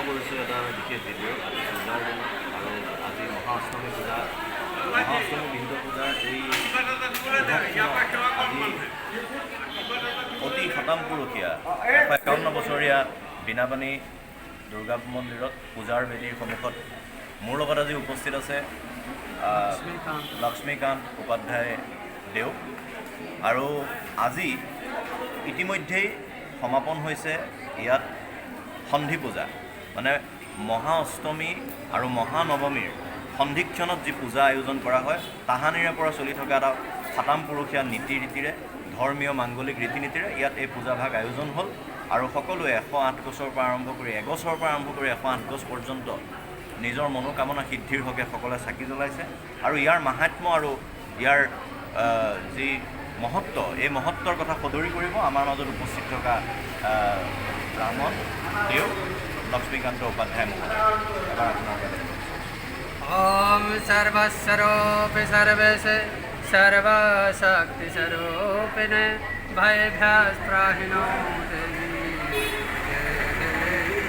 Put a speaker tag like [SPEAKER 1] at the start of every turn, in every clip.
[SPEAKER 1] কৰিছোঁ এটা বিশেষ ভিডিঅ' আজি পূজাৰ দিনত আৰু আজি মহাষ্টমী পূজা মহাষ্টমী বিন্দু পূজাৰ এই আজি অতি শতামপুৰুষীয়া 151 বছৰীয়া বীণাপানী দুৰ্গা মন্দিৰত পূজাৰ বেদীৰ সন্মুখত মোৰ লগত আজি উপস্থিত আছে লক্ষ্মীকান্ত উপাধ্যায় দেও আৰু আজি ইতিমধ্যেই সমাপন হৈছে ইয়াত সন্ধি পূজা মানে মহা অষ্টমী আৰু মহানৱমীৰ সন্ধিক্ষণত যি পূজা আয়োজন কৰা হয় তাহানিৰে পৰা চলি থকা এটা শতামপুৰুষীয়া নীতি ৰীতিৰে ধৰ্মীয় মাংগলিক ৰীতি নীতিৰে ইয়াত এই পূজাভাগ আয়োজন হ'ল আৰু সকলোৱে 108 গছৰ পৰা আৰম্ভ কৰি এগছৰ পৰা আৰম্ভ কৰি 108 গছ পৰ্যন্ত নিজৰ মনোকামনা সিদ্ধিৰ হকে সকলোৱে চাকি জ্বলাইছে আৰু ইয়াৰ মাহাত্ম্য আৰু ইয়াৰ যি মহত্ব এই মহত্বৰ কথা সদৰি কৰিব আমাৰ মাজত উপস্থিত থকা ব্ৰাহ্মণ দেও লক্ষ্মীকান্ত উপাধ্যায় মহোদয় এবাৰ আপোনাৰ
[SPEAKER 2] ओम सर्वस्वरूप सर्वेशे सर्वशक्ति स्वरूपिणे भयभ्यास्त्राहिनो देवी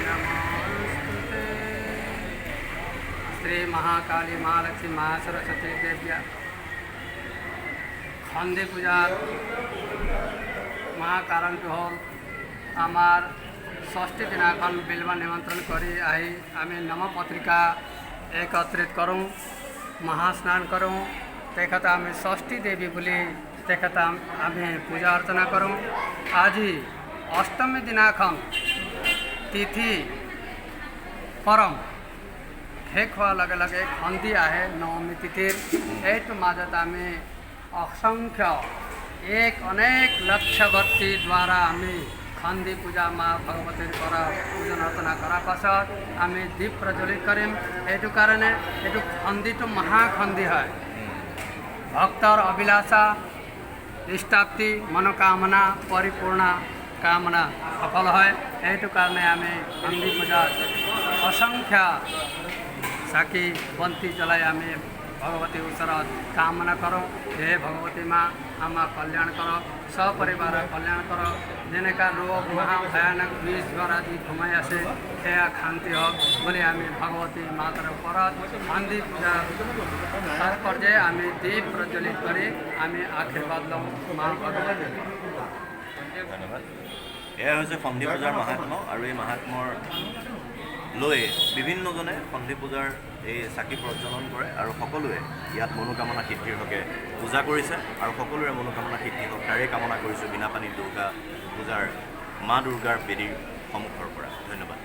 [SPEAKER 2] नमोस्तुते। श्री महाकाली महालक्ष्मी महासरस्वती देव्या खंदी पूजार महाकारण हल आमार षष्ठी दिनाखन बिलवा निमंत्रण करी आई आम नम पत्रिका एकत्रित करूँ महास्नान करूँ तेखत आम षष्ठी देवी बोली तेखत आम पूजा अर्चना करूँ आज अष्टमी दिनाखन तिथि परम शेष हुआ लगे लगे खंदी आहे नवमी तिथिर यू मजत आम असंख्य एक अनेक लक्ष्यवर्ती द्वारा आम खंदी पूजा माँ भगवतीर द्वारा पूजन अर्चना करार पाছত आम दीप प्रज्वलित करीम यू कारण यू खंदी तो महाखंदी है भक्तर अभिलाषा इष्टाप्ति मनोकामना परिपूर्ण कामना सफल है यू कारण आम खंदी पूजा असंख्य साकी बंती जलाई आम भगवती ऊसर कामना करो हे भगवती माँ आमा कल्याण करो सपरिवार कल्याण करो जेनेका रोग महा भयानक विष द्वारा जी घुमाई आसे सेया शांति हक बोली आम भगवती मातर ऊपर खंदी पूजा तात्पर्य आम दीप प्रज्वलित करी आम आशीर्वाद लौ माँ भगवती।
[SPEAKER 1] धन्यवाद। यह खंदी पूजार महात्म्य और ये महात्म्यर লৈ বিভিন্নজনে সন্ধি পূজাৰ এই চাকি প্ৰজ্বলন কৰে আৰু সকলোৱে ইয়াত মনোকামনা সিদ্ধিৰ হকে পূজা কৰিছে আৰু সকলোৰে মনোকামনা সিদ্ধি হওক তাৰে কামনা কৰিছোঁ বীণাপানী দুৰ্গা পূজাৰ মা দুৰ্গাৰ বেদীৰ সন্মুখৰ পৰা। ধন্যবাদ।